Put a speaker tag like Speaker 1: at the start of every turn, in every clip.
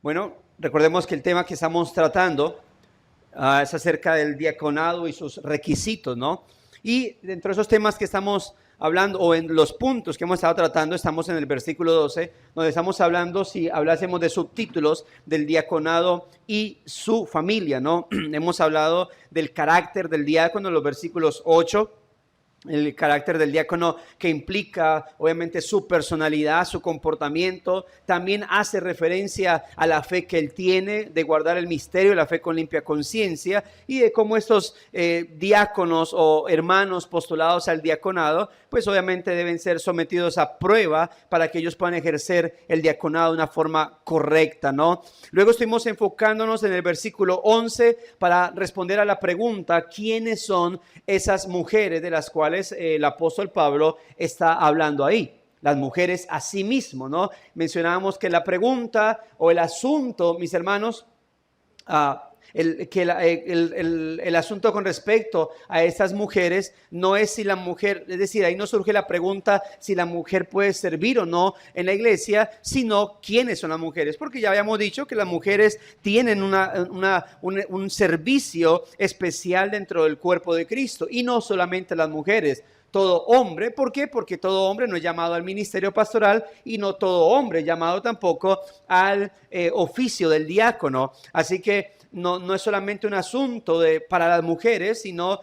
Speaker 1: Bueno, recordemos que el tema que estamos tratando es acerca del diaconado y sus requisitos, ¿no? Y dentro de esos temas que estamos hablando, o en los puntos que hemos estado tratando, estamos en el versículo 12, donde estamos hablando, si hablásemos de subtítulos, del diaconado y su familia, ¿no? Hemos hablado del carácter del diácono en los versículos 8, el carácter del diácono que implica obviamente su personalidad, su comportamiento. También hace referencia a la fe que él tiene de guardar el misterio, la fe con limpia conciencia, y de cómo estos diáconos o hermanos postulados al diaconado, pues obviamente deben ser sometidos a prueba para que ellos puedan ejercer el diaconado de una forma correcta, ¿no? Luego estuvimos enfocándonos en el versículo 11 para responder a la pregunta: ¿quiénes son esas mujeres de las cuales el apóstol Pablo está hablando ahí? Las mujeres a sí mismo, ¿no? Mencionábamos que la pregunta o el asunto, mis hermanos, el asunto con respecto a estas mujeres no es si la mujer, es decir, ahí no surge la pregunta si la mujer puede servir o no en la iglesia, sino quiénes son las mujeres, porque ya habíamos dicho que las mujeres tienen un servicio especial dentro del cuerpo de Cristo, y no solamente las mujeres. Todo hombre, ¿por qué? Porque todo hombre no es llamado al ministerio pastoral, y no todo hombre es llamado tampoco al oficio del diácono. Así que no es solamente un asunto para las mujeres, sino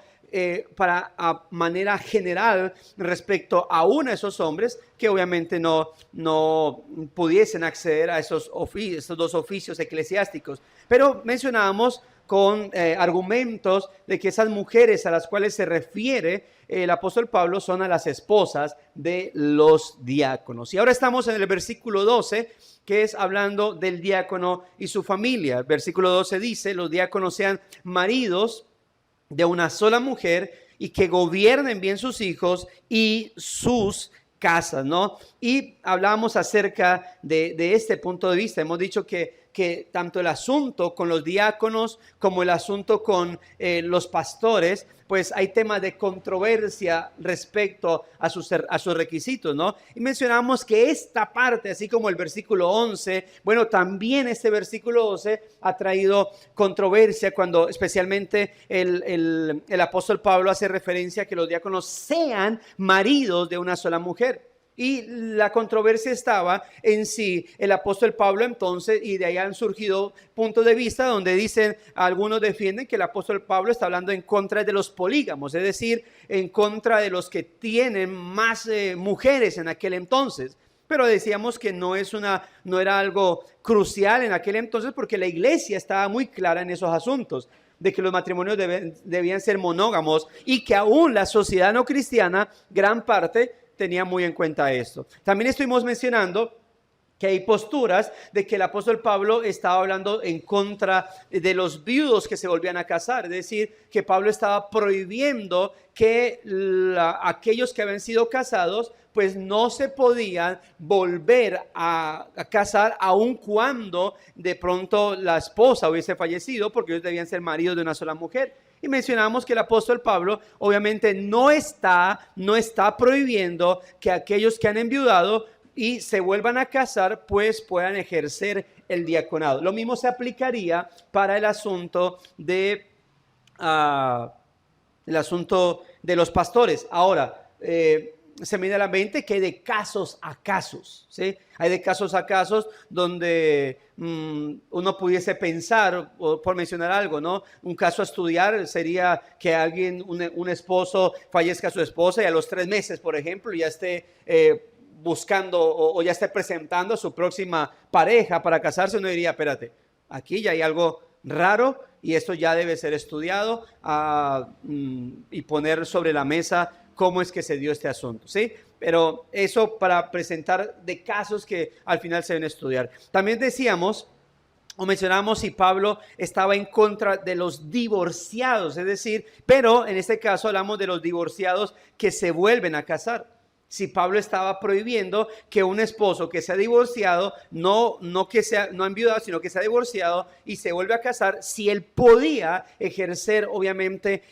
Speaker 1: para manera general respecto a uno de esos hombres que obviamente no pudiesen acceder a estos dos oficios eclesiásticos. Pero mencionábamos con argumentos de que esas mujeres a las cuales se refiere el apóstol Pablo son a las esposas de los diáconos. Y ahora estamos en el versículo 12, que es hablando del diácono y su familia. El versículo 12 dice: los diáconos sean maridos de una sola mujer y que gobiernen bien sus hijos y sus casas, ¿no? Y hablábamos acerca de este punto de vista. Hemos dicho que tanto el asunto con los diáconos como el asunto con los pastores, pues hay temas de controversia respecto a sus requisitos, ¿no? Y mencionamos que esta parte, así como el versículo 11, bueno, también este versículo 12 ha traído controversia cuando especialmente el apóstol Pablo hace referencia a que los diáconos sean maridos de una sola mujer. Y la controversia estaba en si el apóstol Pablo entonces, y de ahí han surgido puntos de vista donde dicen, algunos defienden que el apóstol Pablo está hablando en contra de los polígamos, es decir, en contra de los que tienen más mujeres en aquel entonces. Pero decíamos que no era algo crucial en aquel entonces, porque la iglesia estaba muy clara en esos asuntos, de que los matrimonios debían ser monógamos, y que aún la sociedad no cristiana, gran parte, tenía muy en cuenta esto. También estuvimos mencionando que hay posturas de que el apóstol Pablo estaba hablando en contra de los viudos que se volvían a casar, es decir, que Pablo estaba prohibiendo que aquellos que habían sido casados pues no se podían volver a casar aun cuando de pronto la esposa hubiese fallecido, porque ellos debían ser maridos de una sola mujer. Y mencionamos que el apóstol Pablo obviamente no está prohibiendo que aquellos que han enviudado y se vuelvan a casar pues puedan ejercer el diaconado. Lo mismo se aplicaría para el asunto de los pastores. Ahora, se me viene a la mente que hay de casos a casos, ¿sí? Hay de casos a casos donde uno pudiese pensar, por mencionar algo, ¿no? Un caso a estudiar sería que un esposo fallezca a su esposa y a los 3 meses, por ejemplo, ya esté buscando o ya esté presentando a su próxima pareja para casarse. Uno diría, espérate, aquí ya hay algo raro y esto ya debe ser estudiado y poner sobre la mesa cómo es que se dio este asunto, ¿sí? Pero eso para presentar de casos que al final se deben estudiar. También decíamos o mencionamos si Pablo estaba en contra de los divorciados, es decir, pero en este caso hablamos de los divorciados que se vuelven a casar. Si Pablo estaba prohibiendo que un esposo que se ha divorciado, no ha enviudado, sino que se ha divorciado y se vuelve a casar, si él podía ejercer obviamente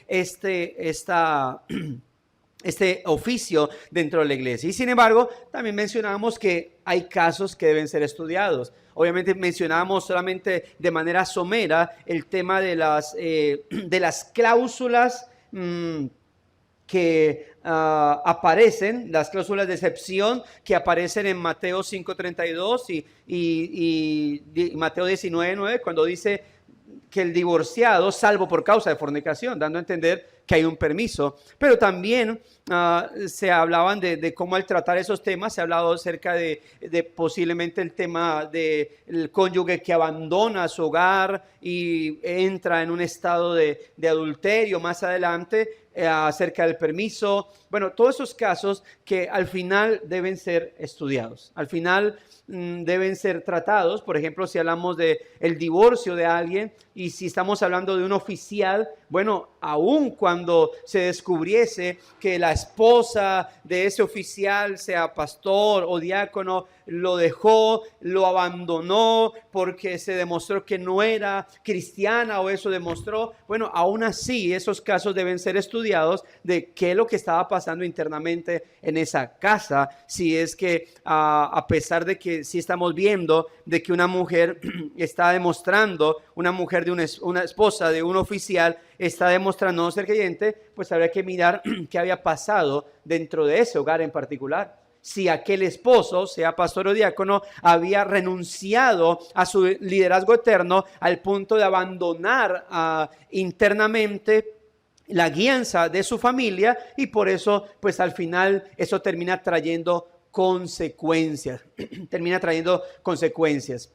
Speaker 1: este oficio dentro de la iglesia. Y sin embargo, también mencionamos que hay casos que deben ser estudiados. Obviamente mencionamos solamente de manera somera el tema de las cláusulas que aparecen, las cláusulas de excepción que aparecen en Mateo 5:32 y Mateo 19:9, cuando dice que el divorciado, salvo por causa de fornicación, dando a entender que hay un permiso. Pero también se hablaban de cómo al tratar esos temas, se ha hablado acerca de posiblemente el tema del cónyuge que abandona su hogar y entra en un estado de adulterio más adelante, acerca del permiso. Bueno, todos esos casos que al final deben ser estudiados, al final deben ser tratados. Por ejemplo, si hablamos de el divorcio de alguien y si estamos hablando de un oficial, bueno, aun cuando se descubriese que la esposa de ese oficial, sea pastor o diácono, lo dejó, lo abandonó porque se demostró que no era cristiana o eso demostró, bueno, aún así esos casos deben ser estudiados de qué es lo que estaba pasando internamente en esa casa. Si es que a pesar de que sí estamos viendo de que una mujer está demostrando, una mujer de una esposa de un oficial está demostrando no ser creyente, pues habría que mirar qué había pasado dentro de ese hogar en particular. Si aquel esposo, sea pastor o diácono, había renunciado a su liderazgo eterno al punto de abandonar internamente la guianza de su familia, y por eso, pues al final, eso termina trayendo consecuencias. Termina trayendo consecuencias.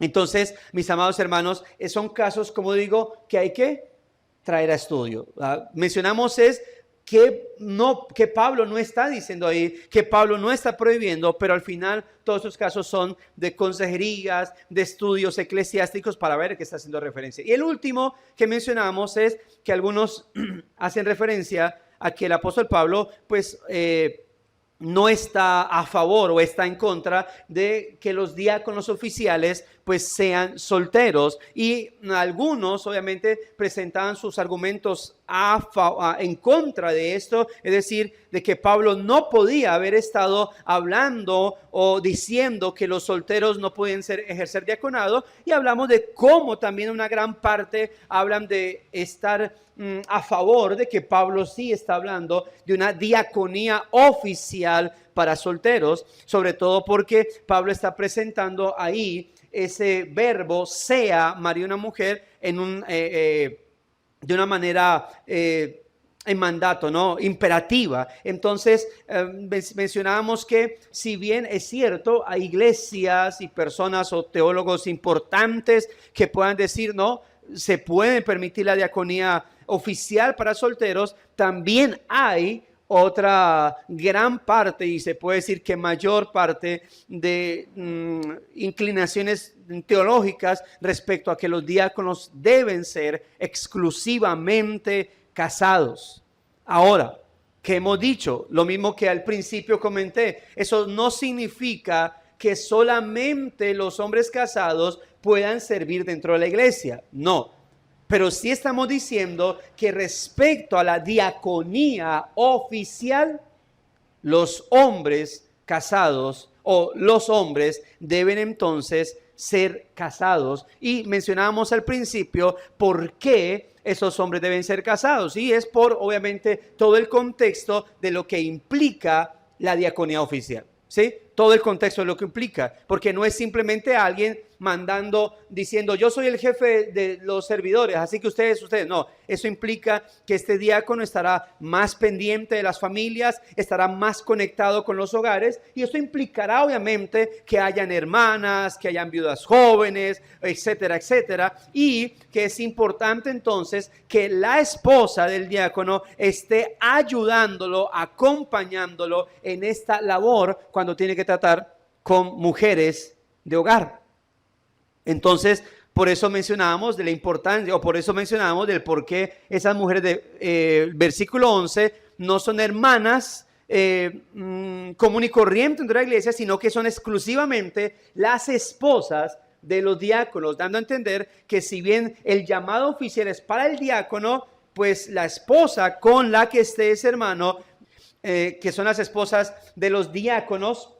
Speaker 1: Entonces, mis amados hermanos, son casos, como digo, que hay que traer a estudio. Mencionamos que Pablo no está diciendo ahí, que Pablo no está prohibiendo, pero al final todos estos casos son de consejerías, de estudios eclesiásticos para ver a qué está haciendo referencia. Y el último que mencionamos es que algunos hacen referencia a que el apóstol Pablo, pues, no está a favor o está en contra de que los diáconos oficiales pues sean solteros, y algunos obviamente presentaban sus argumentos en contra de esto, es decir, de que Pablo no podía haber estado hablando o diciendo que los solteros no pueden ejercer diaconado, y hablamos de cómo también una gran parte hablan de estar a favor de que Pablo sí está hablando de una diaconía oficial para solteros, sobre todo porque Pablo está presentando ahí ese verbo sea, marido una mujer, de una manera en mandato, ¿no? Imperativa. Entonces, mencionábamos que si bien es cierto, hay iglesias y personas o teólogos importantes que puedan decir, no, se puede permitir la diaconía oficial para solteros, también hay otra gran parte, y se puede decir que mayor parte de inclinaciones teológicas respecto a que los diáconos deben ser exclusivamente casados. Ahora, ¿qué hemos dicho? Lo mismo que al principio comenté, eso no significa que solamente los hombres casados puedan servir dentro de la iglesia, no. Pero sí estamos diciendo que respecto a la diaconía oficial, los hombres casados o los hombres deben entonces ser casados. Y mencionábamos al principio por qué esos hombres deben ser casados. Y es por, obviamente, todo el contexto de lo que implica la diaconía oficial. ¿Sí? Todo el contexto de lo que implica, porque no es simplemente alguien mandando, diciendo yo soy el jefe de los servidores, así que ustedes, no, eso implica que este diácono estará más pendiente de las familias, estará más conectado con los hogares, y esto implicará obviamente que hayan hermanas, que hayan viudas jóvenes, etcétera, etcétera, y que es importante entonces que la esposa del diácono esté ayudándolo, acompañándolo en esta labor cuando tiene que tratar con mujeres de hogar. Entonces, por eso mencionábamos de la importancia, o por eso mencionábamos del por qué esas mujeres de versículo 11 no son hermanas común y corriente dentro de la iglesia, sino que son exclusivamente las esposas de los diáconos, dando a entender que si bien el llamado oficial es para el diácono, pues la esposa con la que esté ese hermano que son las esposas de los diáconos,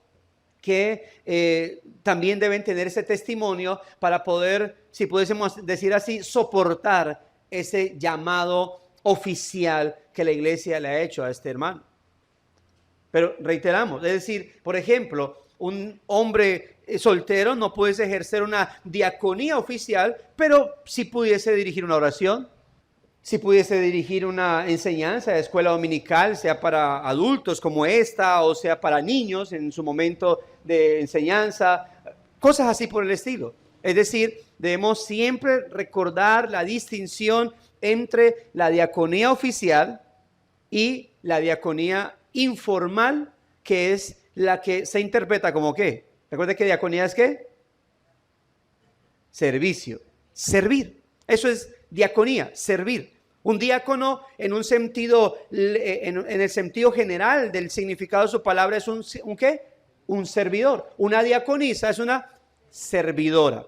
Speaker 1: que también deben tener ese testimonio para poder, si pudiésemos decir así, soportar ese llamado oficial que la iglesia le ha hecho a este hermano. Pero reiteramos, es decir, por ejemplo, un hombre soltero no puede ejercer una diaconía oficial, pero sí pudiese dirigir una oración, si pudiese dirigir una enseñanza de escuela dominical, sea para adultos como esta, o sea para niños en su momento de enseñanza, cosas así por el estilo. Es decir, debemos siempre recordar la distinción entre la diaconía oficial y la diaconía informal, que es la que se interpreta como ¿qué? Recuerda que diaconía es ¿qué? Servicio, servir. Eso es diaconía, servir. Un diácono en un sentido, en el sentido general del significado de su palabra es un ¿qué? Un servidor. Una diaconisa es una servidora.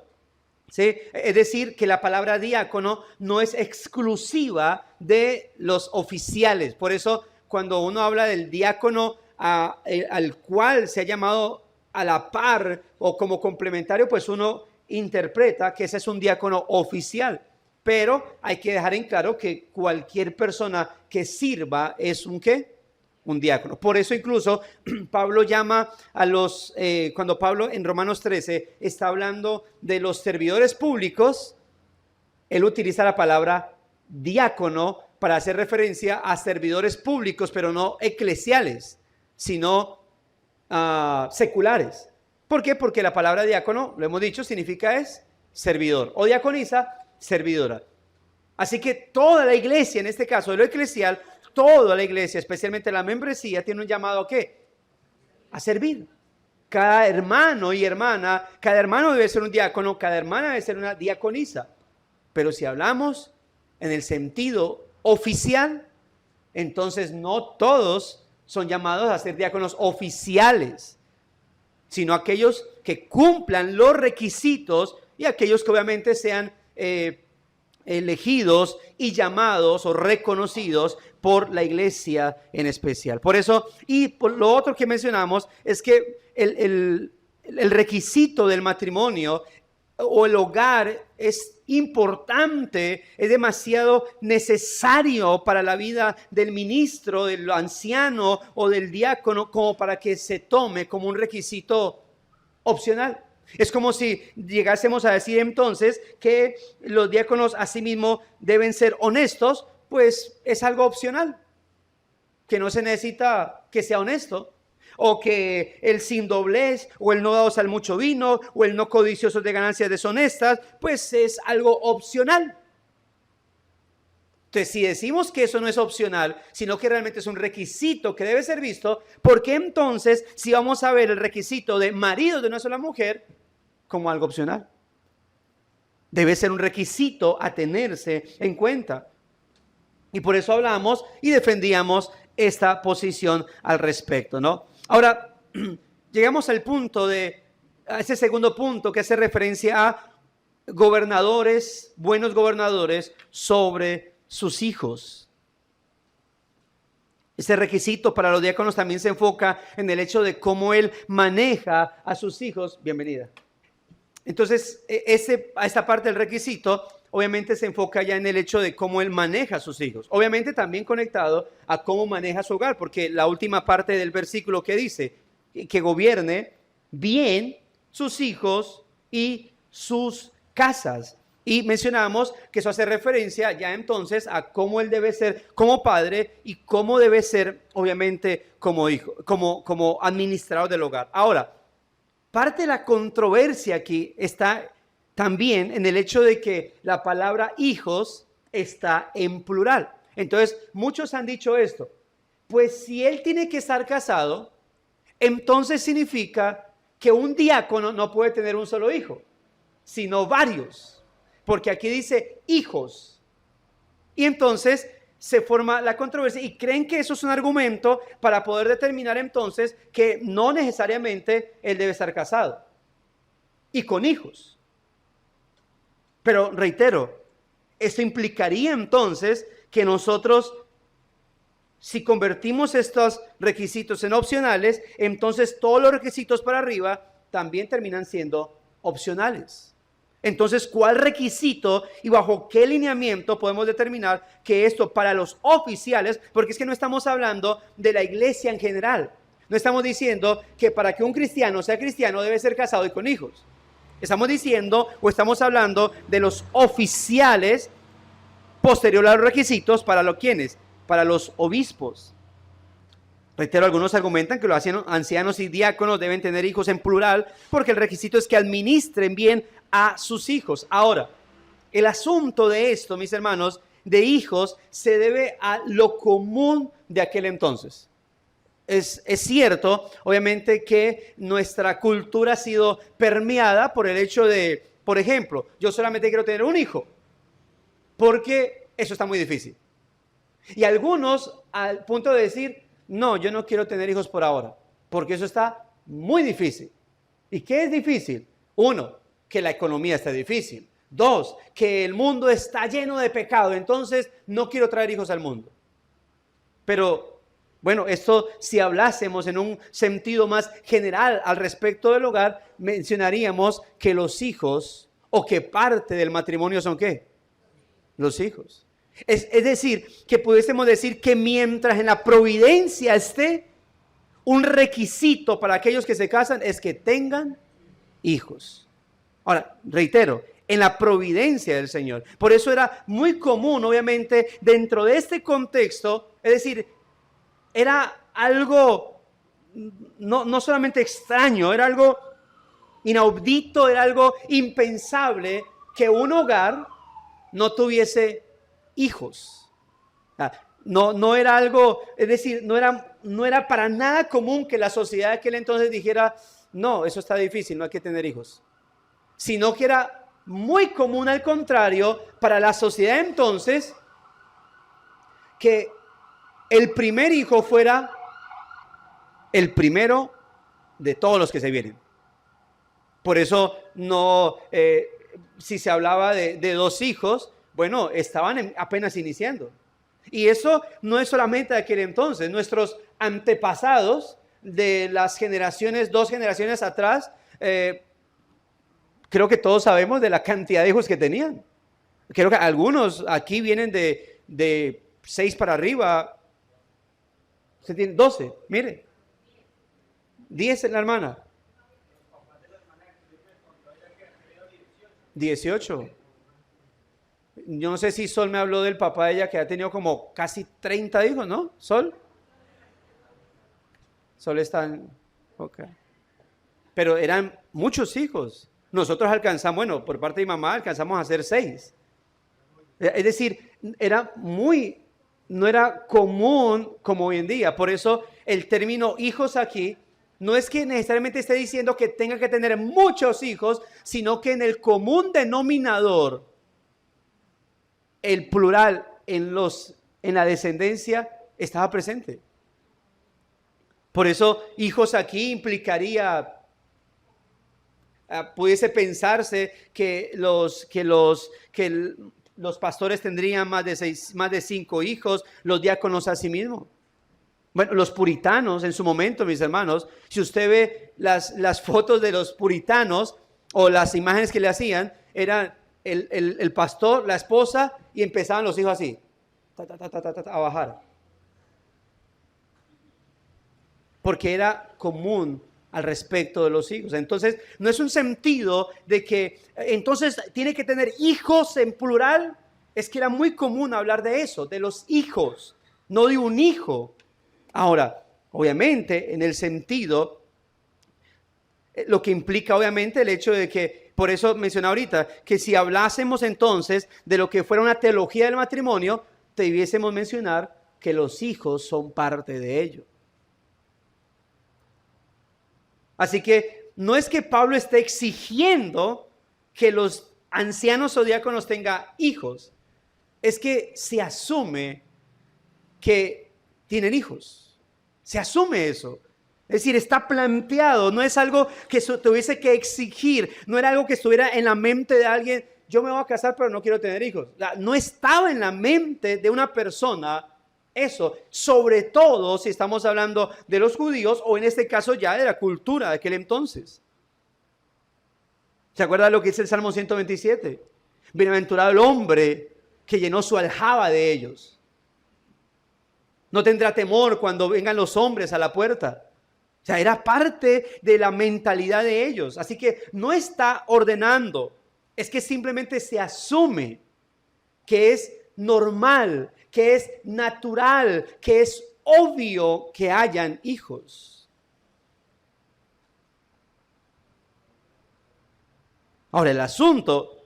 Speaker 1: ¿Sí? Es decir, que la palabra diácono no es exclusiva de los oficiales. Por eso, cuando uno habla del diácono al cual se ha llamado a la par o como complementario, pues uno interpreta que ese es un diácono oficial. Pero hay que dejar en claro que cualquier persona que sirva es un ¿qué? Un diácono. Por eso incluso Pablo llama a los, cuando Pablo en Romanos 13 está hablando de los servidores públicos, él utiliza la palabra diácono para hacer referencia a servidores públicos, pero no eclesiales, sino seculares. ¿Por qué? Porque la palabra diácono, lo hemos dicho, significa es servidor, o diaconisa, servidora. Así que toda la iglesia, en este caso de lo eclesial, toda la iglesia, especialmente la membresía, tiene un llamado ¿a qué? A servir. Cada hermano y hermana, cada hermano debe ser un diácono, cada hermana debe ser una diaconisa. Pero si hablamos en el sentido oficial, entonces no todos son llamados a ser diáconos oficiales, sino aquellos que cumplan los requisitos y aquellos que obviamente sean elegidos y llamados o reconocidos por la iglesia en especial. Por eso, y por lo otro que mencionamos, es que el requisito del matrimonio o el hogar es importante, es demasiado necesario para la vida del ministro, del anciano o del diácono, como para que se tome como un requisito opcional. Es como si llegásemos a decir entonces que los diáconos asimismo deben ser honestos, pues es algo opcional, que no se necesita que sea honesto, o que el sin doblez, o el no dados al mucho vino, o el no codicioso de ganancias deshonestas, pues es algo opcional. Entonces, si decimos que eso no es opcional, sino que realmente es un requisito que debe ser visto, ¿por qué entonces si vamos a ver el requisito de marido de una sola mujer como algo opcional? Debe ser un requisito a tenerse en cuenta. Y por eso hablamos y defendíamos esta posición al respecto, ¿no? Ahora, llegamos al punto a ese segundo punto que hace referencia a gobernadores, buenos gobernadores sobre sus hijos. Ese requisito para los diáconos también se enfoca en el hecho de cómo él maneja a sus hijos. Bienvenida. Entonces, a esta parte del requisito, obviamente se enfoca ya en el hecho de cómo él maneja a sus hijos. Obviamente también conectado a cómo maneja su hogar, porque la última parte del versículo que dice que gobierne bien sus hijos y sus casas. Y mencionamos que eso hace referencia ya entonces a cómo él debe ser como padre y cómo debe ser, obviamente, como hijo, como administrador del hogar. Ahora, parte de la controversia aquí está también en el hecho de que la palabra hijos está en plural. Entonces, muchos han dicho esto. Pues si él tiene que estar casado, entonces significa que un diácono no puede tener un solo hijo, sino varios. Porque aquí dice hijos. Y entonces se forma la controversia y creen que eso es un argumento para poder determinar entonces que no necesariamente él debe estar casado y con hijos. Pero reitero, esto implicaría entonces que nosotros Si convertimos estos requisitos en opcionales, entonces todos los requisitos para arriba también terminan siendo opcionales. Entonces, ¿cuál requisito y bajo qué lineamiento podemos determinar que esto para los oficiales, porque es que no estamos hablando de la iglesia en general, no estamos diciendo que para que un cristiano sea cristiano debe ser casado y con hijos. Estamos diciendo o estamos hablando de los oficiales posterior a los requisitos para los quienes, para los obispos. Reitero, algunos argumentan que los ancianos y diáconos deben tener hijos en plural porque el requisito es que administren bien a sus hijos. Ahora, el asunto de esto, mis hermanos, de hijos, se debe a lo común de aquel entonces. Es cierto, obviamente, que nuestra cultura ha sido permeada por el hecho de, por ejemplo, yo solamente quiero tener un hijo, porque eso está muy difícil. Y algunos al punto de decir, no, yo no quiero tener hijos por ahora, porque eso está muy difícil. ¿Y qué es difícil? Uno, que la economía está difícil. Dos, que el mundo está lleno de pecado, entonces no quiero traer hijos al mundo. Pero, bueno, esto si hablásemos en un sentido más general al respecto del hogar, mencionaríamos que los hijos, o que parte del matrimonio son ¿qué? Los hijos. Es decir, que pudiésemos decir que mientras en la providencia esté, un requisito para aquellos que se casan es que tengan hijos. Ahora, reitero, en la providencia del Señor. Por eso era muy común, obviamente, dentro de este contexto, es decir, era algo no solamente extraño, era algo inaudito, era algo impensable que un hogar no tuviese hijos. No era algo, es decir, no era para nada común que la sociedad de aquel entonces dijera, no, eso está difícil, no hay que tener hijos. Sino que era muy común, al contrario, para la sociedad entonces, que el primer hijo fuera el primero de todos los que se vienen. Por eso si se hablaba de dos hijos, bueno, estaban apenas iniciando. Y eso no es solamente de aquel entonces. Nuestros antepasados de las generaciones, 2 generaciones atrás, creo que todos sabemos de la cantidad de hijos que tenían. Creo que algunos aquí vienen de 6 para arriba. Usted tiene 12, mire. 10 en la hermana. 18. Yo no sé si Sol me habló del papá de ella que ha tenido como casi 30 hijos, ¿no? Sol. Sol está en... Ok. Pero eran muchos hijos. Nosotros alcanzamos, bueno, por parte de mi mamá alcanzamos a hacer 6. Es decir, no era común como hoy en día. Por eso el término hijos aquí no es que necesariamente esté diciendo que tenga que tener muchos hijos, sino que en el común denominador, el plural en la descendencia estaba presente. Por eso hijos aquí implicaría, pudiese pensarse que los pastores tendrían más de 5 hijos, los diáconos a sí mismos. Bueno, los puritanos en su momento, mis hermanos, si usted ve las fotos de los puritanos o las imágenes que le hacían, eran el pastor, la esposa, y empezaban los hijos así, a bajar. Porque era común al respecto de los hijos. Entonces, no es un sentido de que, entonces, tiene que tener hijos en plural. Es que era muy común hablar de eso, de los hijos, no de un hijo. Ahora, obviamente, en el sentido, lo que implica obviamente el hecho de que, por eso mencioné ahorita, que si hablásemos entonces de lo que fuera una teología del matrimonio, debiésemos mencionar que los hijos son parte de ello. Así que no es que Pablo esté exigiendo que los ancianos o diáconos tengan hijos, es que se asume que tienen hijos. Se asume eso. Es decir, está planteado, no es algo que tuviese que exigir, no era algo que estuviera en la mente de alguien, yo me voy a casar pero no quiero tener hijos. No estaba en la mente de una persona eso, sobre todo si estamos hablando de los judíos o en este caso ya de la cultura de aquel entonces. ¿Se acuerda lo que dice el Salmo 127? Bienaventurado el hombre que llenó su aljaba de ellos. No tendrá temor cuando vengan los hombres a la puerta. O sea, era parte de la mentalidad de ellos. Así que no está ordenando, es que simplemente se asume que es normal, que es natural, que es obvio que hayan hijos. Ahora, el asunto,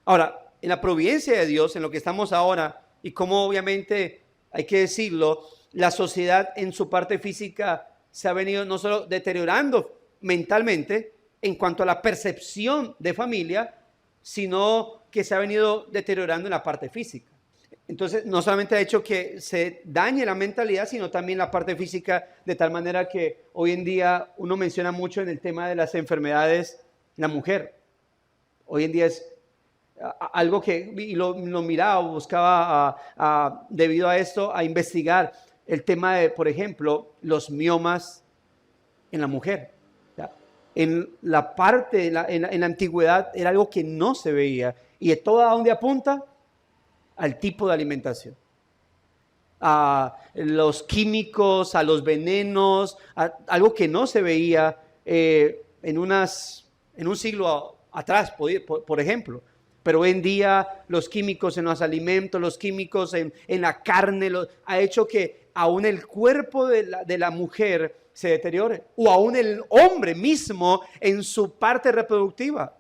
Speaker 1: en la providencia de Dios, en lo que estamos ahora, y como obviamente, hay que decirlo, la sociedad en su parte física se ha venido no solo deteriorando mentalmente en cuanto a la percepción de familia, sino que se ha venido deteriorando en la parte física. Entonces, no solamente ha hecho que se dañe la mentalidad, sino también la parte física, de tal manera que hoy en día uno menciona mucho en el tema de las enfermedades la mujer. Hoy en día es algo que lo miraba o buscaba debido a esto, a investigar el tema de, por ejemplo, los miomas en la mujer. En la parte, en la antigüedad era algo que no se veía. ¿Y de todo a dónde apunta? Al tipo de alimentación. A los químicos, a los venenos, algo que no se veía en un siglo atrás, por ejemplo. Pero hoy en día los químicos en los alimentos, los químicos en la carne, ha hecho que aún el cuerpo de la mujer se deteriore, o aún el hombre mismo en su parte reproductiva.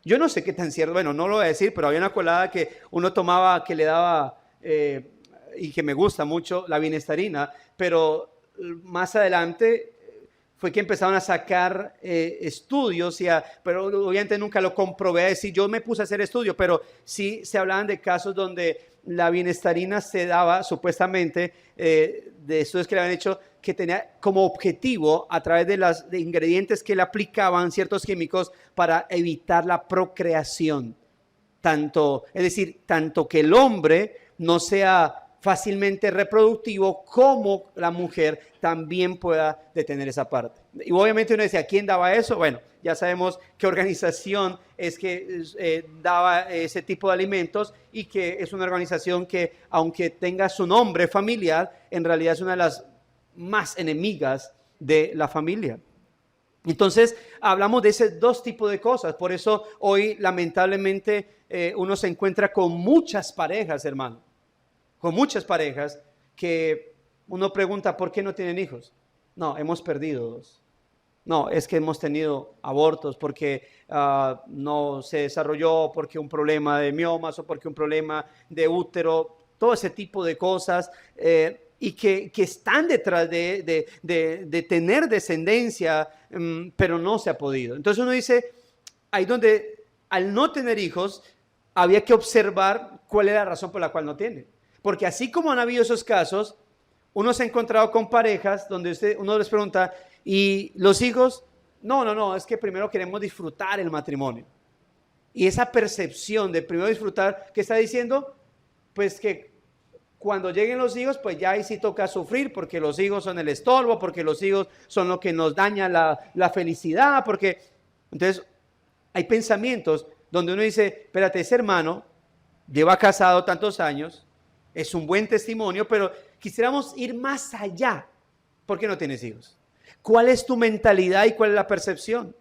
Speaker 1: Yo no sé qué tan cierto, bueno, no lo voy a decir, pero había una colada que uno tomaba que le daba, y que me gusta mucho, la binestarina, pero más adelante fue que empezaron a sacar estudios, pero obviamente nunca lo comprobé, a decir, yo me puse a hacer estudios, pero sí se hablaban de casos donde la binestarina se daba supuestamente, de estudios que le habían hecho, que tenía como objetivo a través de ingredientes que le aplicaban ciertos químicos para evitar la procreación. Es decir, tanto que el hombre no sea fácilmente reproductivo como la mujer también pueda detener esa parte. Y obviamente uno decía, ¿quién daba eso? Bueno, ya sabemos qué organización es que daba ese tipo de alimentos, y que es una organización que, aunque tenga su nombre familiar, en realidad es una de las más enemigas de la familia. Entonces, hablamos de ese dos tipos de cosas. Por eso hoy, lamentablemente, uno se encuentra con muchas parejas, hermano. Con muchas parejas que uno pregunta, ¿por qué no tienen hijos? No, hemos perdido dos. No, es que hemos tenido abortos porque no se desarrolló, porque un problema de miomas o porque un problema de útero, todo ese tipo de cosas, y que están detrás de tener descendencia, pero no se ha podido. Entonces uno dice, ahí donde al no tener hijos, había que observar cuál es la razón por la cual no tiene. Porque así como han habido esos casos, uno se ha encontrado con parejas donde uno les pregunta, ¿y los hijos? No, es que primero queremos disfrutar el matrimonio. Y esa percepción de primero disfrutar, ¿qué está diciendo? Pues que cuando lleguen los hijos, pues ya ahí sí toca sufrir, porque los hijos son el estorbo, porque los hijos son lo que nos daña la felicidad, porque... Entonces, hay pensamientos donde uno dice, espérate, ese hermano lleva casado tantos años, es un buen testimonio, pero quisiéramos ir más allá. ¿Por qué no tienes hijos? ¿Cuál es tu mentalidad y cuál es la percepción?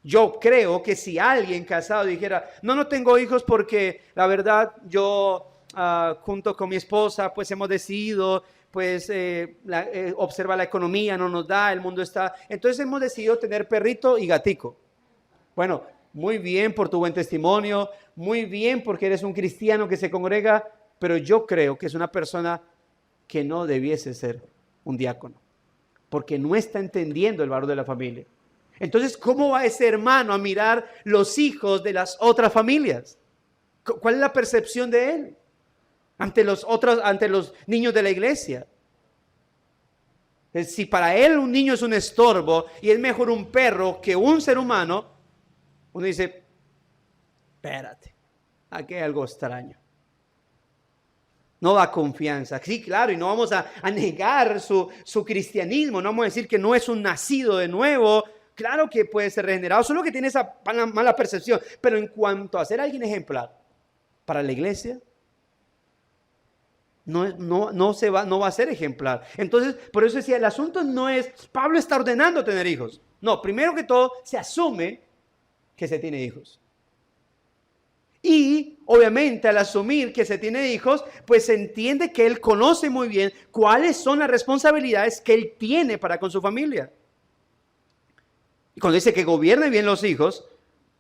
Speaker 1: Yo creo que si alguien casado dijera, no tengo hijos porque la verdad yo junto con mi esposa pues hemos decidido, pues observa la economía, no nos da, el mundo está, entonces hemos decidido tener perrito y gatico. Bueno, muy bien por tu buen testimonio, muy bien porque eres un cristiano que se congrega, pero yo creo que es una persona que no debiese ser un diácono, porque no está entendiendo el valor de la familia. Entonces, ¿cómo va ese hermano a mirar los hijos de las otras familias? ¿Cuál es la percepción de él ante los niños de la iglesia? Si para él un niño es un estorbo y es mejor un perro que un ser humano, uno dice, espérate, aquí hay algo extraño. no da confianza. Sí, claro, y no vamos a negar su cristianismo, no vamos a decir que no es un nacido de nuevo. Claro que puede ser regenerado, solo que tiene esa mala percepción. Pero en cuanto a ser alguien ejemplar para la iglesia, no va a ser ejemplar. Entonces, por eso decía, el asunto no es, Pablo está ordenando tener hijos. No, primero que todo, se asume que se tiene hijos. Y obviamente al asumir que se tiene hijos, pues se entiende que él conoce muy bien cuáles son las responsabilidades que él tiene para con su familia. Y cuando dice que gobierne bien los hijos,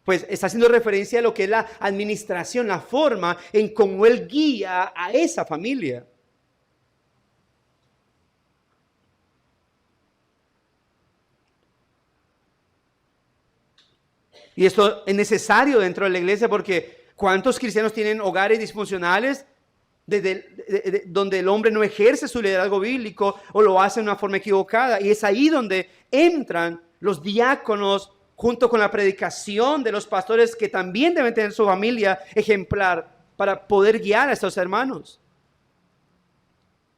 Speaker 1: pues está haciendo referencia a lo que es la administración, la forma en cómo él guía a esa familia. Y esto es necesario dentro de la iglesia porque ¿cuántos cristianos tienen hogares disfuncionales donde el hombre no ejerce su liderazgo bíblico o lo hace de una forma equivocada? Y es ahí donde entran los diáconos junto con la predicación de los pastores que también deben tener su familia ejemplar para poder guiar a estos hermanos.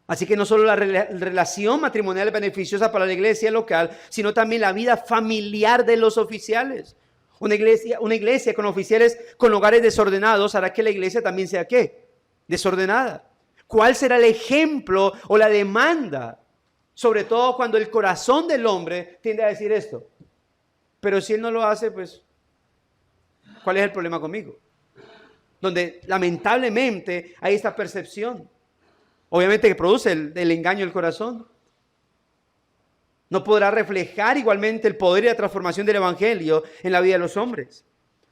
Speaker 1: Así que no solo la relación matrimonial es beneficiosa para la iglesia local, sino también la vida familiar de los oficiales. Una iglesia con oficiales con hogares desordenados hará que la iglesia también sea ¿qué? Desordenada. ¿Cuál será el ejemplo o la demanda? Sobre todo cuando el corazón del hombre tiende a decir esto. Pero si él no lo hace, pues, ¿cuál es el problema conmigo? Donde lamentablemente hay esta percepción. Obviamente que produce el engaño del corazón. No podrá reflejar igualmente el poder y la transformación del evangelio en la vida de los hombres.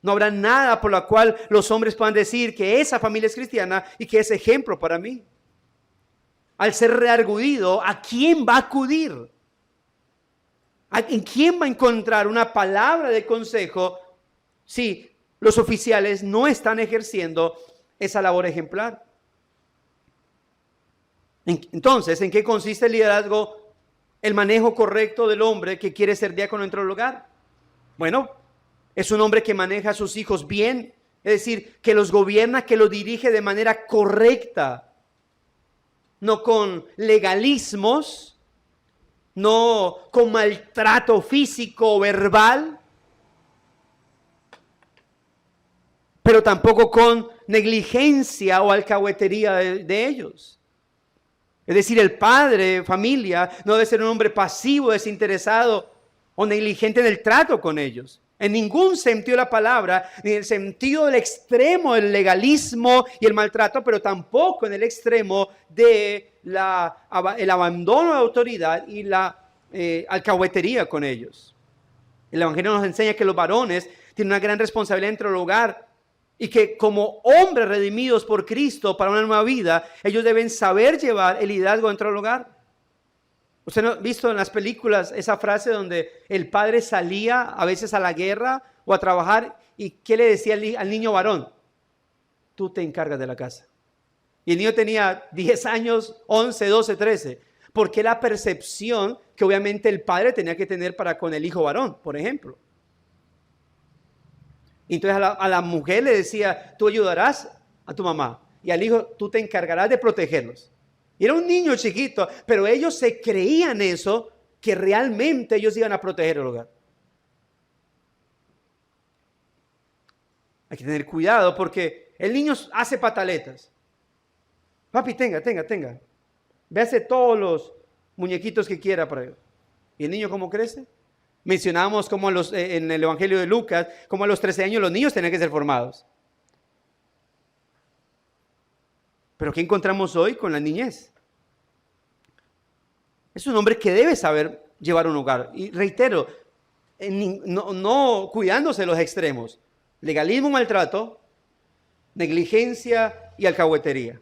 Speaker 1: No habrá nada por lo cual los hombres puedan decir que esa familia es cristiana y que es ejemplo para mí. Al ser reargudido, ¿a quién va a acudir? ¿En quién va a encontrar una palabra de consejo si los oficiales no están ejerciendo esa labor ejemplar? Entonces, ¿en qué consiste el liderazgo? El manejo correcto del hombre que quiere ser diácono dentro del hogar. Bueno, es un hombre que maneja a sus hijos bien, es decir, que los gobierna, que los dirige de manera correcta, no con legalismos, no con maltrato físico o verbal, pero tampoco con negligencia o alcahuetería de ellos. Es decir, el padre, familia, no debe ser un hombre pasivo, desinteresado o negligente en el trato con ellos. En ningún sentido de la palabra, ni en el sentido del extremo del legalismo y el maltrato, pero tampoco en el extremo de el abandono de autoridad y la alcahuetería con ellos. El Evangelio nos enseña que los varones tienen una gran responsabilidad dentro del hogar y que como hombres redimidos por Cristo para una nueva vida, ellos deben saber llevar el liderazgo dentro del hogar. ¿Usted no ha visto en las películas esa frase donde el padre salía a veces a la guerra o a trabajar y qué le decía al niño varón? Tú te encargas de la casa. Y el niño tenía 10 años, 11, 12, 13. Porque la percepción que obviamente el padre tenía que tener para con el hijo varón, por ejemplo. Entonces a la mujer le decía, tú ayudarás a tu mamá. Y al hijo, tú te encargarás de protegerlos. Y era un niño chiquito, pero ellos se creían eso, que realmente ellos iban a proteger el hogar. Hay que tener cuidado porque el niño hace pataletas. Papi, tenga. Véase todos los muñequitos que quiera para él. ¿Y el niño cómo crece? Mencionamos como en el Evangelio de Lucas, como a los 13 años los niños tenían que ser formados. Pero ¿qué encontramos hoy con la niñez? Es un hombre que debe saber llevar un hogar. Y reitero, no cuidándose de los extremos. Legalismo, maltrato, negligencia y alcahuetería.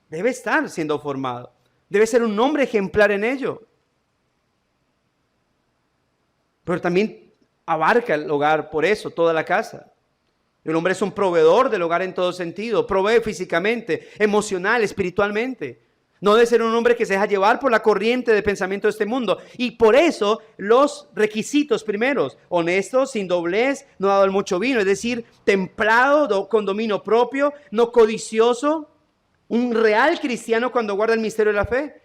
Speaker 1: Debe estar siendo formado. Debe ser un hombre ejemplar en ello. Pero también abarca el hogar, por eso, toda la casa. El hombre es un proveedor del hogar en todo sentido. Provee físicamente, emocional, espiritualmente. No debe ser un hombre que se deja llevar por la corriente de pensamiento de este mundo. Y por eso los requisitos primeros: honesto, sin doblez, no dado el mucho vino. Es decir, templado, con dominio propio, no codicioso. un real cristiano cuando guarda el misterio de la fe.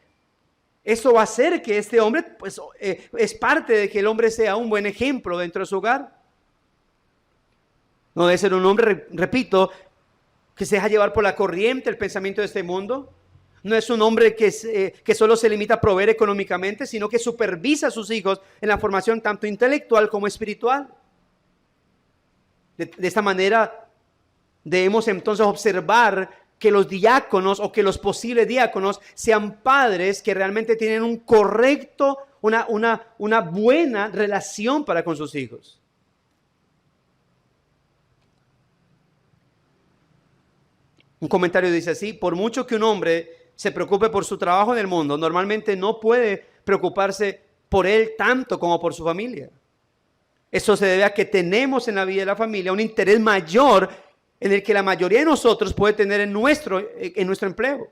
Speaker 1: Eso va a hacer que este hombre, pues, es parte de que el hombre sea un buen ejemplo dentro de su hogar. No debe ser un hombre, repito, que se deja llevar por la corriente, el pensamiento de este mundo. No es un hombre que solo se limita a proveer económicamente, sino que supervisa a sus hijos en la formación tanto intelectual como espiritual. De esta manera debemos entonces observar que los diáconos o que los posibles diáconos sean padres que realmente tienen un correcto, una buena relación para con sus hijos. Un comentario dice así: por mucho que un hombre se preocupe por su trabajo en el mundo, normalmente no puede preocuparse por él tanto como por su familia. Eso se debe a que tenemos en la vida de la familia un interés mayor en el que la mayoría de nosotros puede tener en nuestro empleo.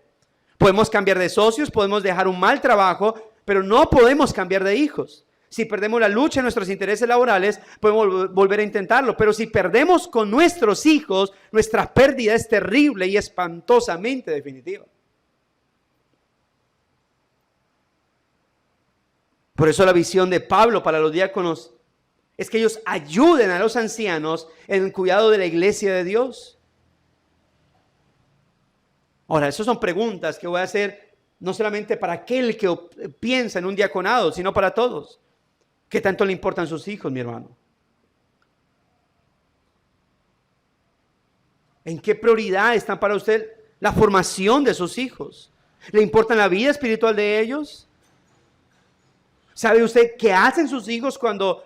Speaker 1: Podemos cambiar de socios, podemos dejar un mal trabajo, pero no podemos cambiar de hijos. Si perdemos la lucha en nuestros intereses laborales, podemos volver a intentarlo, pero si perdemos con nuestros hijos, nuestra pérdida es terrible y espantosamente definitiva. Por eso la visión de Pablo para los diáconos es que ellos ayuden a los ancianos en el cuidado de la iglesia de Dios. Ahora, esas son preguntas que voy a hacer no solamente para aquel que piensa en un diaconado, sino para todos. ¿Qué tanto le importan sus hijos, mi hermano? ¿En qué prioridad están para usted la formación de sus hijos? ¿Le importa la vida espiritual de ellos? ¿Sabe usted qué hacen sus hijos cuando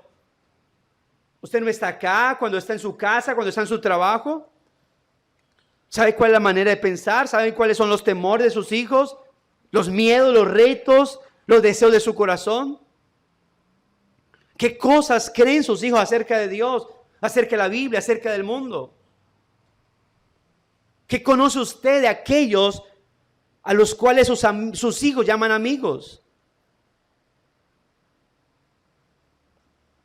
Speaker 1: usted no está acá, cuando está en su casa, cuando está en su trabajo? ¿Sabe cuál es la manera de pensar? ¿Sabe cuáles son los temores de sus hijos? Los miedos, los retos, los deseos de su corazón. ¿Qué cosas creen sus hijos acerca de Dios, acerca de la Biblia, acerca del mundo? ¿Qué conoce usted de aquellos a los cuales sus hijos llaman amigos?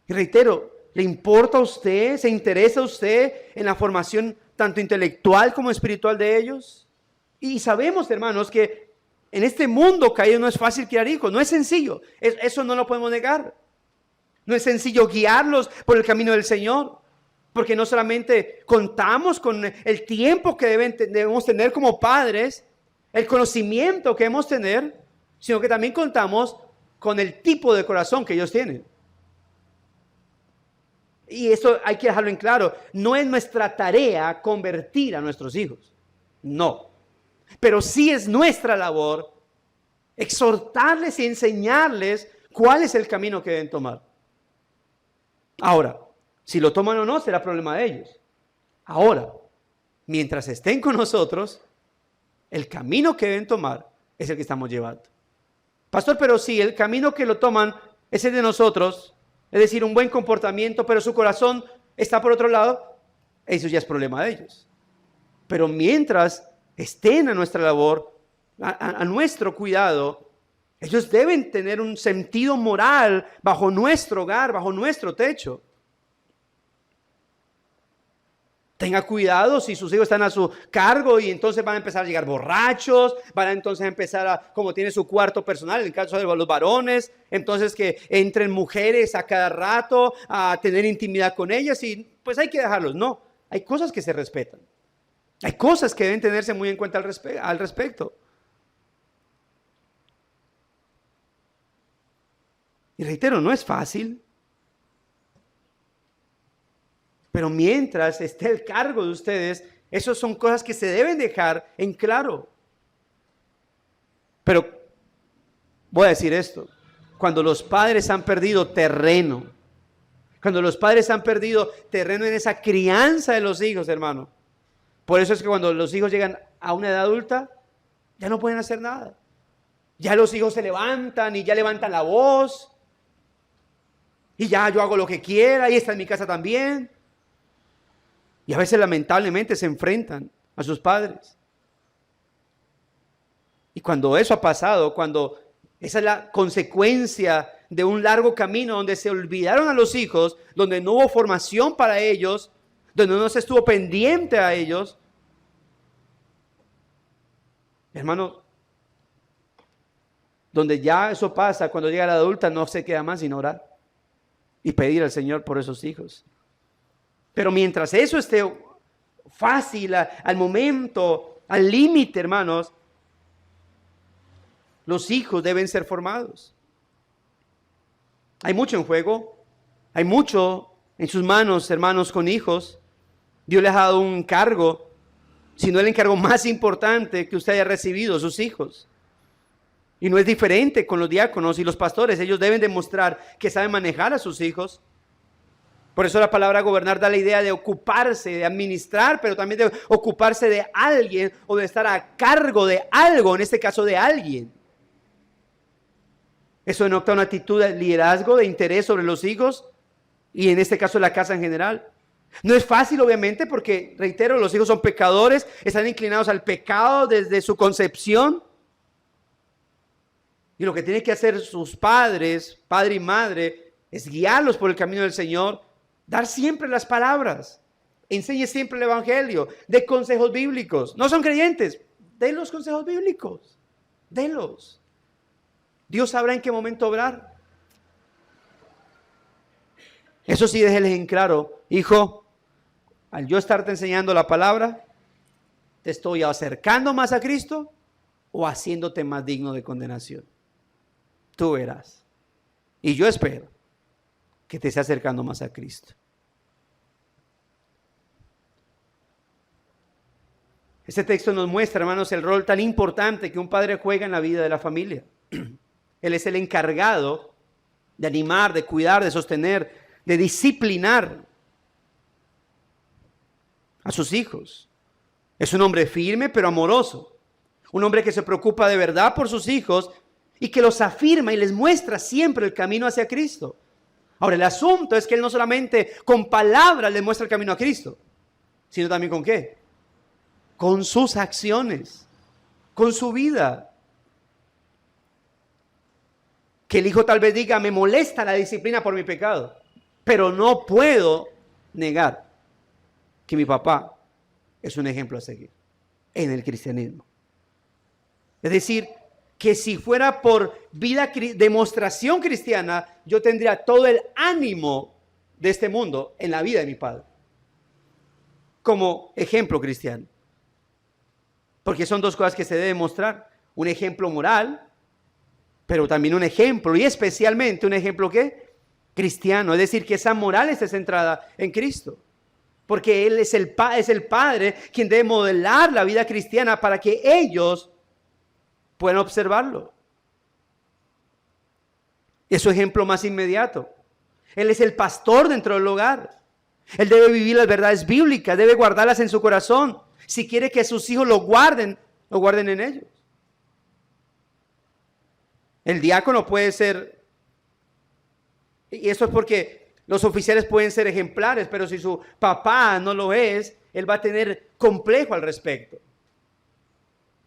Speaker 1: Y reitero, ¿le importa a usted, se interesa a usted en la formación tanto intelectual como espiritual de ellos? Y sabemos, hermanos, que en este mundo caído no es fácil criar hijos, no es sencillo, eso no lo podemos negar. No es sencillo guiarlos por el camino del Señor, porque no solamente contamos con el tiempo que debemos tener como padres, el conocimiento que debemos tener, sino que también contamos con el tipo de corazón que ellos tienen. Y eso hay que dejarlo en claro. No es nuestra tarea convertir a nuestros hijos. No. Pero sí es nuestra labor exhortarles y enseñarles cuál es el camino que deben tomar. Ahora, si lo toman o no, será problema de ellos. Ahora, mientras estén con nosotros, el camino que deben tomar es el que estamos llevando. Pastor, pero si el camino que lo toman es el de nosotros, es decir, un buen comportamiento, pero su corazón está por otro lado, eso ya es problema de ellos. Pero mientras estén a nuestra labor, a nuestro cuidado, ellos deben tener un sentido moral bajo nuestro hogar, bajo nuestro techo. Tenga cuidado si sus hijos están a su cargo y entonces van a empezar a llegar borrachos, van a entonces empezar a, como tiene su cuarto personal, en el caso de los varones, entonces que entren mujeres a cada rato a tener intimidad con ellas y pues hay que dejarlos. No, hay cosas que se respetan. Hay cosas que deben tenerse muy en cuenta al respecto. Y reitero, no es fácil. Pero mientras esté el cargo de ustedes, esas son cosas que se deben dejar en claro. Pero voy a decir esto, cuando los padres han perdido terreno, cuando los padres han perdido terreno en esa crianza de los hijos, hermano, por eso es que cuando los hijos llegan a una edad adulta, ya no pueden hacer nada. Ya los hijos se levantan y ya levantan la voz. Y ya yo hago lo que quiera y está en mi casa también. Y a veces lamentablemente se enfrentan a sus padres. Y cuando eso ha pasado, cuando esa es la consecuencia de un largo camino donde se olvidaron a los hijos, donde no hubo formación para ellos, donde no se estuvo pendiente a ellos, Hermano, donde ya eso pasa, cuando llega la adulta, no se queda más sin orar y pedir al Señor por esos hijos. Pero mientras eso esté fácil, al momento, al límite, hermanos, los hijos deben ser formados. Hay mucho en juego, hay mucho en sus manos, hermanos con hijos. Dios les ha dado un encargo, si no el encargo más importante que usted haya recibido, sus hijos. Y no es diferente con los diáconos y los pastores. Ellos deben demostrar que saben manejar a sus hijos. Por eso la palabra gobernar da la idea de ocuparse, de administrar, pero también de ocuparse de alguien o de estar a cargo de algo, en este caso de alguien. Eso denota una actitud de liderazgo, de interés sobre los hijos y en este caso la casa en general. No es fácil, obviamente, porque, reitero, los hijos son pecadores, están inclinados al pecado desde su concepción. Y lo que tienen que hacer sus padres, padre y madre, es guiarlos por el camino del Señor, dar siempre las palabras, enseñe siempre el evangelio, de consejos bíblicos. No son creyentes, den los consejos bíblicos, denlos. Dios sabrá en qué momento obrar. Eso sí, déjenles en claro, hijo, al yo estarte enseñando la palabra, ¿te estoy acercando más a Cristo o haciéndote más digno de condenación? Tú verás. Y yo espero que te esté acercando más a Cristo. Este texto nos muestra, hermanos, el rol tan importante que un padre juega en la vida de la familia. Él es el encargado de animar, de cuidar, de sostener, de disciplinar a sus hijos. Es un hombre firme pero amoroso. Un hombre que se preocupa de verdad por sus hijos y que los afirma y les muestra siempre el camino hacia Cristo. Ahora, el asunto es que él no solamente con palabras les muestra el camino a Cristo, sino también con ¿qué? Con sus acciones, con su vida. Que el hijo tal vez diga, me molesta la disciplina por mi pecado, pero no puedo negar que mi papá es un ejemplo a seguir en el cristianismo. Es decir, que si fuera por demostración cristiana, yo tendría todo el ánimo de este mundo en la vida de mi padre, como ejemplo cristiano. Porque son dos cosas que se deben mostrar, un ejemplo moral, pero también un ejemplo, y especialmente un ejemplo ¿qué? Cristiano, es decir, que esa moral esté centrada en Cristo. Porque Él es el Padre quien debe modelar la vida cristiana para que ellos puedan observarlo. Es su ejemplo más inmediato. Él es el pastor dentro del hogar. Él debe vivir las verdades bíblicas, debe guardarlas en su corazón. Si quiere que sus hijos lo guarden en ellos. El diácono puede ser, y esto es porque los oficiales pueden ser ejemplares, pero si su papá no lo es, él va a tener complejo al respecto.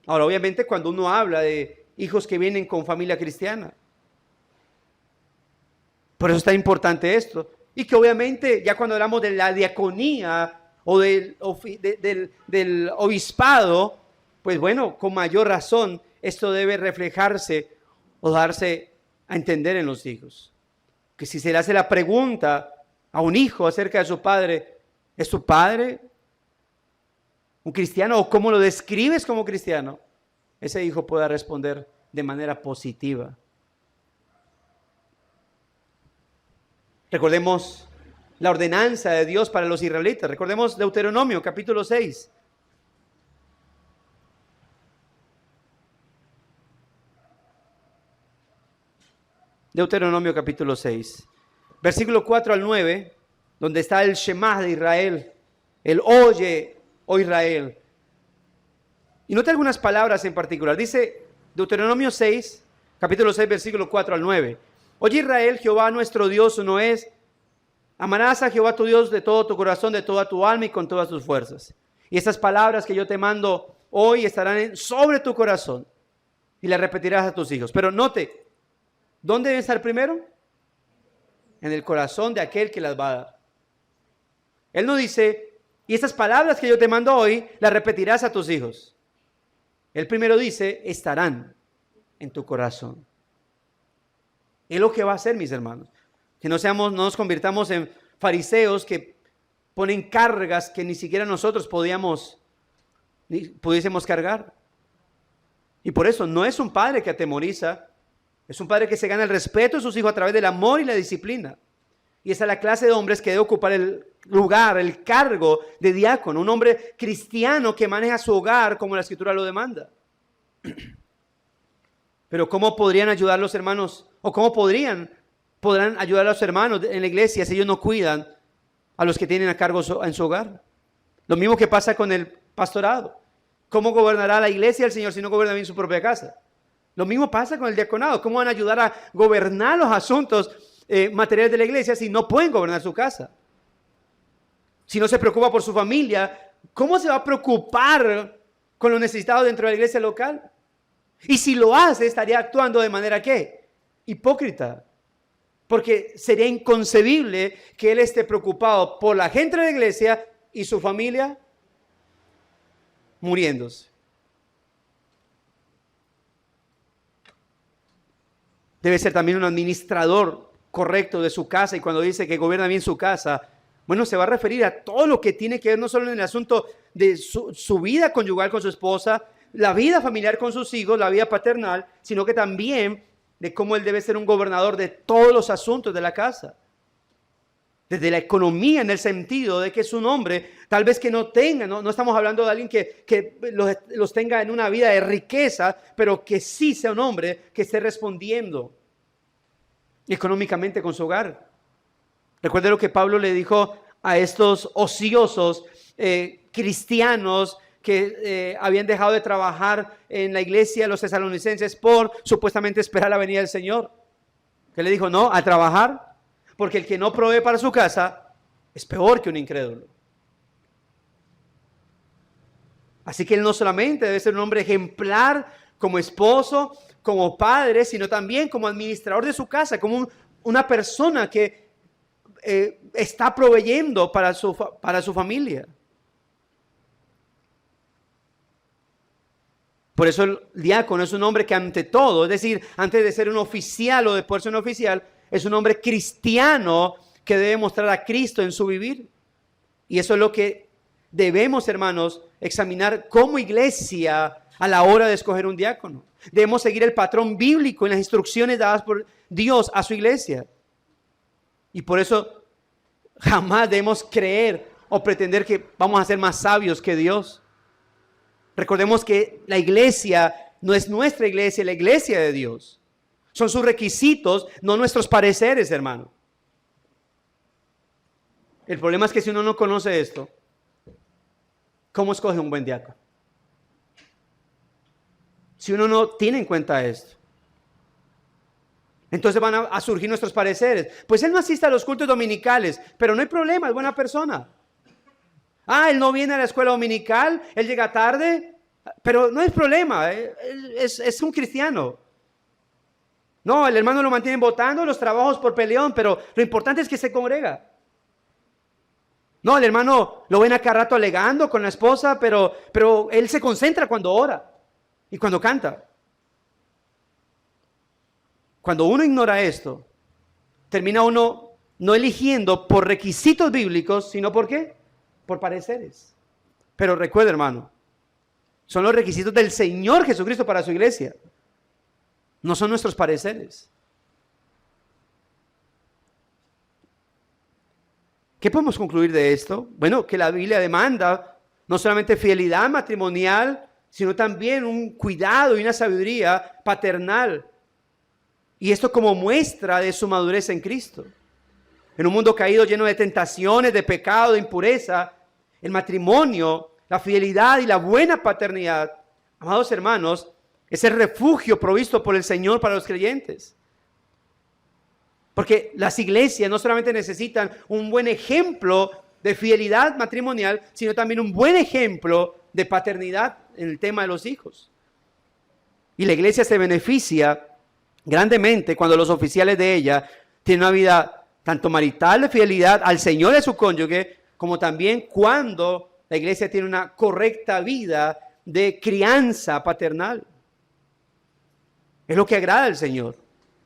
Speaker 1: Ahora, obviamente, cuando uno habla de hijos que vienen con familia cristiana, por eso está importante esto. Y que obviamente, ya cuando hablamos de la diaconía o del obispado, pues bueno, con mayor razón, esto debe reflejarse o darse a entender en los hijos. Que si se le hace la pregunta a un hijo acerca de su padre, ¿es tu padre un cristiano o cómo lo describes como cristiano? Ese hijo pueda responder de manera positiva. Recordemos la ordenanza de Dios para los israelitas. Recordemos Deuteronomio capítulo 6. Deuteronomio capítulo 6, versículo 4 al 9, donde está el Shema de Israel, el oye, oh Israel. Y note algunas palabras en particular. Dice Deuteronomio 6, capítulo 6, versículo 4 al 9. Oye Israel, Jehová nuestro Dios uno es. Amarás a Jehová tu Dios de todo tu corazón, de toda tu alma y con todas tus fuerzas. Y estas palabras que yo te mando hoy estarán sobre tu corazón y las repetirás a tus hijos. Pero note, ¿dónde deben estar primero? En el corazón de aquel que las va a dar. Él no dice, y estas palabras que yo te mando hoy, las repetirás a tus hijos. El primero dice, estarán en tu corazón. Es lo que va a hacer, mis hermanos. Que no nos convirtamos en fariseos que ponen cargas que ni siquiera nosotros pudiésemos cargar. Y por eso no es un padre que atemoriza, es un padre que se gana el respeto de sus hijos a través del amor y la disciplina. Y esa es la clase de hombres que debe ocupar el lugar, el cargo de diácono, un hombre cristiano que maneja su hogar como la Escritura lo demanda. Pero ¿cómo podrían ayudar los hermanos? ¿O cómo podrán ayudar a los hermanos en la iglesia si ellos no cuidan a los que tienen a cargo en su hogar? Lo mismo que pasa con el pastorado. ¿Cómo gobernará la iglesia el Señor si no gobierna bien su propia casa? Lo mismo pasa con el diaconado. ¿Cómo van a ayudar a gobernar los asuntos materiales de la iglesia si no pueden gobernar su casa? Si no se preocupa por su familia, ¿cómo se va a preocupar con los necesitados dentro de la iglesia local? Y si lo hace, estaría actuando de manera ¿qué? Hipócrita. Porque sería inconcebible que él esté preocupado por la gente de la iglesia y su familia muriéndose. Debe ser también un administrador correcto de su casa, y cuando dice que gobierna bien su casa, bueno, se va a referir a todo lo que tiene que ver no solo en el asunto de su vida conyugal con su esposa, la vida familiar con sus hijos, la vida paternal, sino que también de cómo él debe ser un gobernador de todos los asuntos de la casa. Desde la economía, en el sentido de que es un hombre, tal vez que no tenga, no estamos hablando de alguien que los tenga en una vida de riqueza, pero que sí sea un hombre que esté respondiendo económicamente con su hogar. Recuerde lo que Pablo le dijo a estos ociosos cristianos que habían dejado de trabajar en la iglesia de los tesalonicenses por supuestamente esperar la venida del Señor. Que le dijo, no, a trabajar, porque el que no provee para su casa es peor que un incrédulo. Así que él no solamente debe ser un hombre ejemplar como esposo, como padre, sino también como administrador de su casa, como una persona que está proveyendo para su familia. Por eso el diácono es un hombre que ante todo, es decir, antes de ser un oficial o de poder ser un oficial, es un hombre cristiano que debe mostrar a Cristo en su vivir. Y eso es lo que debemos, hermanos, examinar como iglesia a la hora de escoger un diácono. Debemos seguir el patrón bíblico en las instrucciones dadas por Dios a su iglesia. Y por eso jamás debemos creer o pretender que vamos a ser más sabios que Dios. Recordemos que la iglesia no es nuestra iglesia, es la iglesia de Dios. Son sus requisitos, no nuestros pareceres, hermano. El problema es que si uno no conoce esto, ¿cómo escoge un buen diácono? Si uno no tiene en cuenta esto, entonces van a surgir nuestros pareceres. Pues él no asiste a los cultos dominicales, pero no hay problema, es buena persona. Él no viene a la escuela dominical, él llega tarde, pero no hay problema, es un cristiano. No, el hermano lo mantienen votando los trabajos por peleón, pero lo importante es que se congrega. No, el hermano lo ven acá rato alegando con la esposa, pero él se concentra cuando ora y cuando canta. Cuando uno ignora esto, termina uno no eligiendo por requisitos bíblicos, sino ¿por qué? Por pareceres. Pero recuerda, hermano, son los requisitos del Señor Jesucristo para su iglesia. No son nuestros pareceres. ¿Qué podemos concluir de esto? Bueno, que la Biblia demanda no solamente fidelidad matrimonial, sino también un cuidado y una sabiduría paternal. Y esto como muestra de su madurez en Cristo. En un mundo caído lleno de tentaciones, de pecado, de impureza, el matrimonio, la fidelidad y la buena paternidad, amados hermanos, es el refugio provisto por el Señor para los creyentes. Porque las iglesias no solamente necesitan un buen ejemplo de fidelidad matrimonial, sino también un buen ejemplo de paternidad en el tema de los hijos. Y la iglesia se beneficia grandemente cuando los oficiales de ella tienen una vida tanto marital de fidelidad al Señor y a su cónyuge, como también cuando la iglesia tiene una correcta vida de crianza paternal. Es lo que agrada al Señor.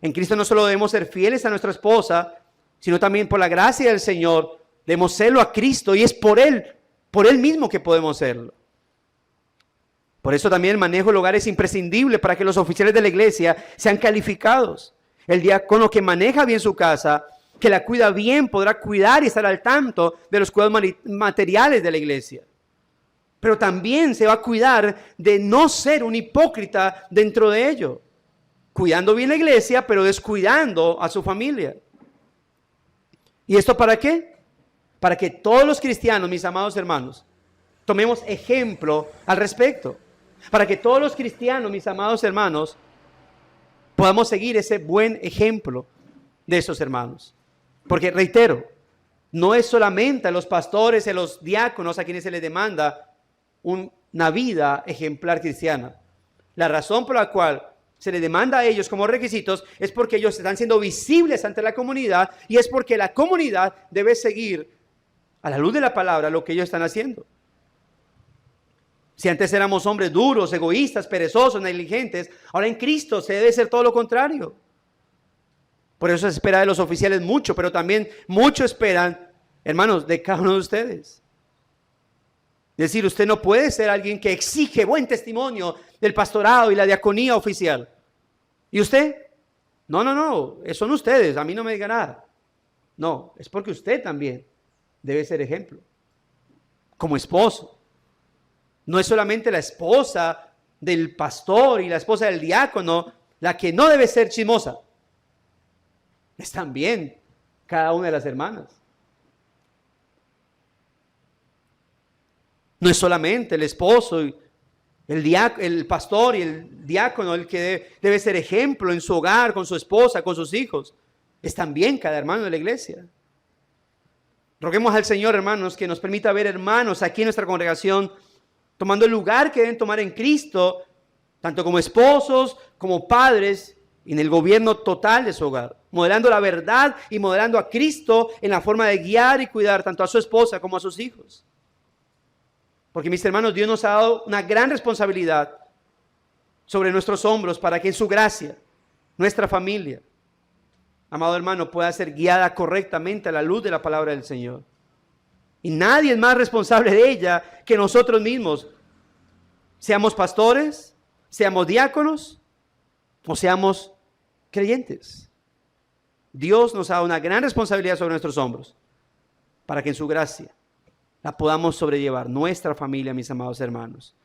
Speaker 1: En Cristo no solo debemos ser fieles a nuestra esposa, sino también por la gracia del Señor debemos serlo a Cristo, y es por Él mismo que podemos serlo. Por eso también el manejo del hogar es imprescindible para que los oficiales de la iglesia sean calificados. El diácono que maneja bien su casa, que la cuida bien, podrá cuidar y estar al tanto de los cuidados materiales de la iglesia. Pero también se va a cuidar de no ser un hipócrita dentro de ello, cuidando bien la iglesia, pero descuidando a su familia. ¿Y esto para qué? Para que todos los cristianos, mis amados hermanos, tomemos ejemplo al respecto. Para que todos los cristianos, mis amados hermanos, podamos seguir ese buen ejemplo de esos hermanos. Porque reitero, no es solamente a los pastores y a los diáconos a quienes se les demanda una vida ejemplar cristiana. La razón por la cual se les demanda a ellos como requisitos es porque ellos están siendo visibles ante la comunidad, y es porque la comunidad debe seguir a la luz de la palabra lo que ellos están haciendo. Si antes éramos hombres duros, egoístas, perezosos, negligentes, ahora en Cristo se debe ser todo lo contrario. Por eso se espera de los oficiales mucho, pero también mucho esperan, hermanos, de cada uno de ustedes. Es decir, usted no puede ser alguien que exige buen testimonio del pastorado y la diaconía oficial. ¿Y usted? No, son ustedes, a mí no me diga nada. No, es porque usted también debe ser ejemplo. Como esposo. No es solamente la esposa del pastor y la esposa del diácono la que no debe ser chismosa. Es también cada una de las hermanas. No es solamente el esposo, el pastor y el diácono el que debe ser ejemplo en su hogar, con su esposa, con sus hijos. Es también cada hermano de la iglesia. Roguemos al Señor, hermanos, que nos permita ver hermanos aquí en nuestra congregación tomando el lugar que deben tomar en Cristo, tanto como esposos, como padres, y en el gobierno total de su hogar, modelando la verdad y modelando a Cristo en la forma de guiar y cuidar tanto a su esposa como a sus hijos. Porque, mis hermanos, Dios nos ha dado una gran responsabilidad sobre nuestros hombros para que en su gracia, nuestra familia, amado hermano, pueda ser guiada correctamente a la luz de la palabra del Señor. Y nadie es más responsable de ella que nosotros mismos. Seamos pastores, seamos diáconos o seamos creyentes. Dios nos ha dado una gran responsabilidad sobre nuestros hombros para que en su gracia la podamos sobrellevar, nuestra familia, mis amados hermanos.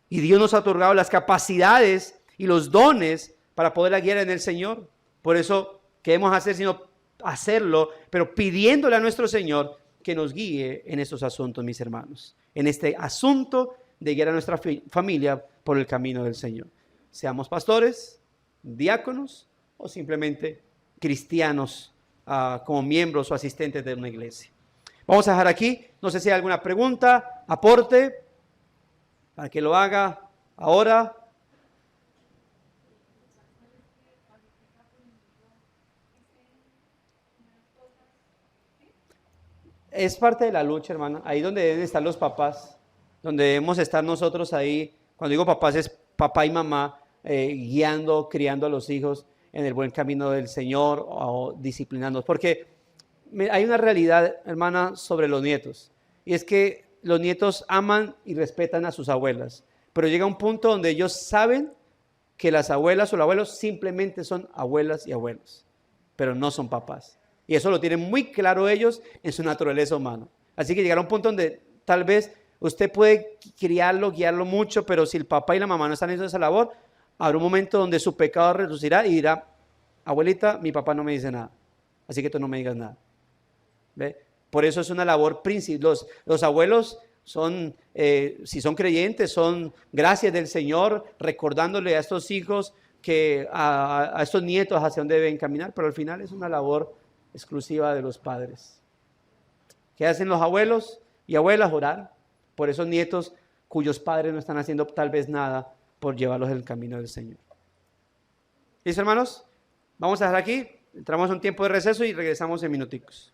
Speaker 1: Y Dios nos ha otorgado las capacidades y los dones para poder guiar en el Señor. Por eso queremos hacer, sino hacerlo, pero pidiéndole a nuestro Señor que nos guíe en estos asuntos, mis hermanos. En este asunto de guiar a nuestra familia por el camino del Señor. Seamos pastores, diáconos o simplemente cristianos como miembros o asistentes de una iglesia. Vamos a dejar aquí. No sé si hay alguna pregunta, aporte, para que lo haga ahora. Es parte de la lucha, hermana. Ahí donde deben estar los papás, donde debemos estar nosotros ahí. Cuando digo papás es papá y mamá, guiando, criando a los hijos en el buen camino del Señor o disciplinándolos. Porque hay una realidad, hermana, sobre los nietos. Y es que los nietos aman y respetan a sus abuelas. Pero llega un punto donde ellos saben que las abuelas o los abuelos simplemente son abuelas y abuelos, pero no son papás. Y eso lo tienen muy claro ellos en su naturaleza humana. Así que llegará un punto donde tal vez usted puede criarlo, guiarlo mucho, pero si el papá y la mamá no están haciendo esa labor, habrá un momento donde su pecado reducirá y dirá: abuelita, mi papá no me dice nada, así que tú no me digas nada. ¿Ve? Por eso es una labor principal. Los abuelos son, si son creyentes, son gracias del Señor, recordándole a estos hijos, a estos nietos hacia dónde deben caminar, pero al final es una labor exclusiva de los padres. ¿Qué hacen los abuelos y abuelas? Orar por esos nietos cuyos padres no están haciendo tal vez nada por llevarlos en el camino del Señor. ¿Listo, hermanos? Vamos a dejar aquí, entramos a un tiempo de receso y regresamos en minuticos.